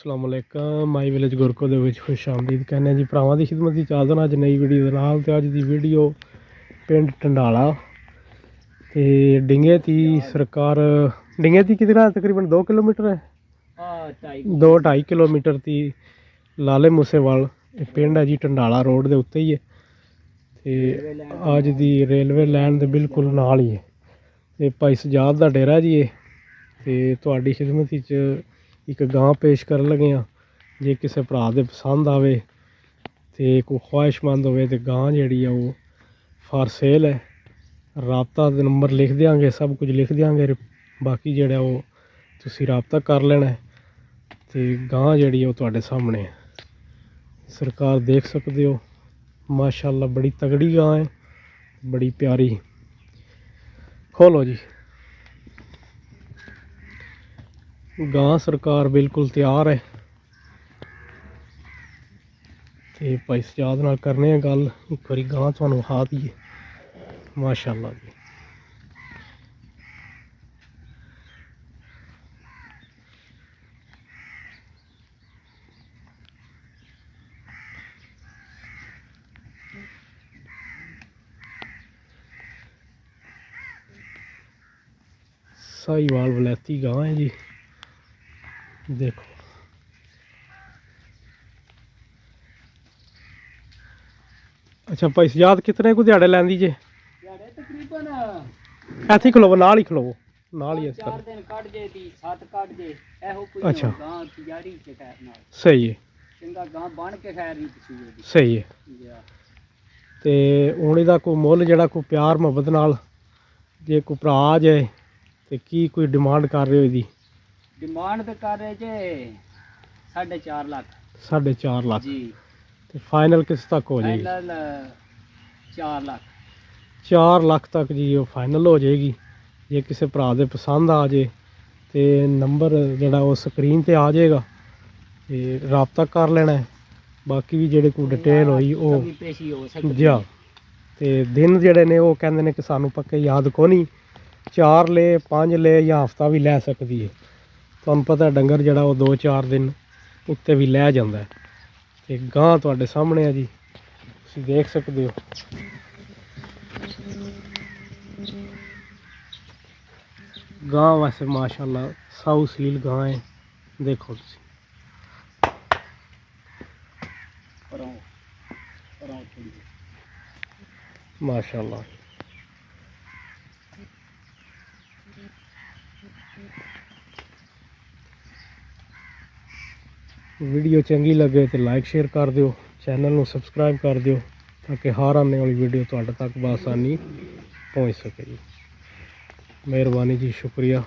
ਅਸਲਾਮ ਵਾਲੇਕਮ ਮਾਈ village ਗੁਰਕੋ ਦੇ ਵਿੱਚ ਖੁਸ਼ ਆਮਦੀਦ ਕਹਿੰਦੇ ਜੀ ਭਰਾਵਾਂ ਦੀ ਖਿਦਮਤ ਵਿੱਚ ਹਾਜ਼ਰ ਹਾਂ ਅੱਜ ਨਈ ਵੀਡੀਓ ਦੇ ਨਾਲ। ਤੇ ਅੱਜ ਦੀ ਵੀਡੀਓ ਪਿੰਡ ਟੰਡਾਲਾ ਤੇ ਡਿੰਗੇ ਤੀ ਸਰਕਾਰ ਡਿੰਗੇ ਤੀ ਕਿਤਨਾ ਤਕਰੀਬਨ 2 ਕਿਲੋमीटर है 2-2.5 किलोमीटर ती ਲਾਲੇ ਮੂਸੇਵਾਲ ਇਹ ਪਿੰਡ ਹੈ ਜੀ ਟੰਡਾਲਾ ਰੋਡ ਦੇ ਉੱਤੇ ਹੀ ਹੈ ਤੇ ਅੱਜ ਦੀ ਰੇਲਵੇ ਲਾਈਨ ਦੇ ਬਿਲਕੁਲ ਨਾਲ ਹੀ ਹੈ ਤੇ ਭਾਈ ਸਜਾਦ ਦਾ ਡੇਰਾ ਜੀ ਇਹ ਤੇ ਤੁਹਾਡੀ ਖਿਦਮਤ ਵਿੱਚ एक गां पेश कर लगे हाँ। जे किसी भरा दे पसंद आवे तो कोई ख्वाहिशमंद होवे तो गां जी वो फॉर सेल है। राबता नंबर लिख देंगे, सब कुछ लिख देंगे, बाकी जोड़ा वो तुसी राबता कर लेना है। तो गां जी वो तुहाडे सामने है, सरकार देख सकते हो माशाअल्लाह बड़ी तगड़ी गां है, बड़ी प्यारी। खोलो जी गां सरकार बिल्कुल तैयार है तो भाई सजाद नाल करने गल एक बारी गां तुहानू विखा दईए माशाअल्लाह जी। साहीवाल वलैती गां है जी, देखो अच्छा भाई सजाद कितने को दिहाड़े लैंदी जे? तकरीबन ਇੱਥੇ ਹੀ ਖਲੋਵੋ, ਨਾਲ ਹੀ ਖਲੋਵੋ, ਨਾਲ ਹੀ ਇਸ 4 ਤਰ੍ਹਾਂ। दिन ਕੱਢ ਜੇ ਦੀ 7 ਕੱਢ ਜੇ ਇਹੋ ਕੋਈ ਅੱਛਾ। ਗਾਂ ਤਿਆਰੀ ਚ ਖੈਰ ਨਾਲ ਸਹੀ ਹੈ, ਚੰਗਾ ਗਾਂ ਬਣ ਕੇ ਖੈਰ ਨਹੀਂ ਪਸੂਏ ਦੀ ਸਹੀ ਹੈ। ਜਾ ਤੇ ਹੁਣ ਇਹਦਾ ਕੋਈ ਮੁੱਲ ਜਿਹੜਾ ਕੋਈ ਪਿਆਰ ਮੁਹੱਬਤ ਨਾਲ ਜੇ ਕੋਈ ਭਰਾ ਆ ਜਾਏ ਤੇ ਕੀ ਕੋਈ ਡਿਮਾਂਡ ਕਰ ਰਹੇ ਹੋ ਇਹਦੀ? ਡਿਮਾਂਡ ਤੇ ਕਰ ਰਹੇ ਜੇ 4.5 ਲੱਖ 4.5 ਲੱਖ ਜੀ। ਤੇ ਫਾਈਨਲ ਕਿਸ ਤੱਕ ਹੋ ਜਾਏਗੀ? ਫਾਈਨਲ 4 ਲੱਖ 4 ਲੱਖ ਤੱਕ ਜੀ ਉਹ ਫਾਈਨਲ ਹੋ ਜਾਏਗੀ। ਜੇ ਕਿਸੇ ਭਰਾ ਦੇ ਪਸੰਦ ਆ ਜੇ ਤੇ ਨੰਬਰ ਜਿਹੜਾ ਉਹ ਸਕਰੀਨ ਤੇ ਆ ਜਾਏਗਾ ਤੇ ਰਾਬਤਾ ਕਰ ਲੈਣਾ ਹੈ। ਬਾਕੀ ਵੀ ਜਿਹੜੇ ਕੋਈ ਡਿਟੇਲ ਹੋਈ ਉਹ ਕਮੀ ਪੇਸ਼ੀ ਹੋ ਸਕਦੀ ਜਾ ਤੇ ਦਿਨ ਜਿਹੜੇ ਨੇ ਉਹ ਕਹਿੰਦੇ ਨੇ ਕਿ ਸਾਨੂੰ ਪੱਕੇ ਯਾਦ ਕੋ ਨਹੀਂ, 4 ਲੈ 5 ਲੈ ਜਾਂ ਹਫਤਾ ਵੀ ਲੈ ਸਕਦੀ ਹੈ। ਤੁਹਾਨੂੰ ਪਤਾ ਡੰਗਰ ਜਿਹੜਾ ਉਹ 2-4 ਦਿਨ ਉੱਤੇ ਵੀ ਲੈ ਜਾਂਦਾ ਹੈ। ਤੇ ਗਾਂ ਤੁਹਾਡੇ ਸਾਹਮਣੇ ਆ ਜੀ, ਤੁਸੀਂ ਦੇਖ ਸਕਦੇ ਹੋ। गां वैसे माशाल्लाह साऊ सील गां है, देखो माशाल्लाह। वीडियो चंगी लगे तो लाइक शेयर कर दियो, चैनल को सबसक्राइब कर दियो ताकि हर आने वाली वीडियो तुहाडे तक बआसानी पहुँच सके जी। मेहरबानी जी, शुक्रिया।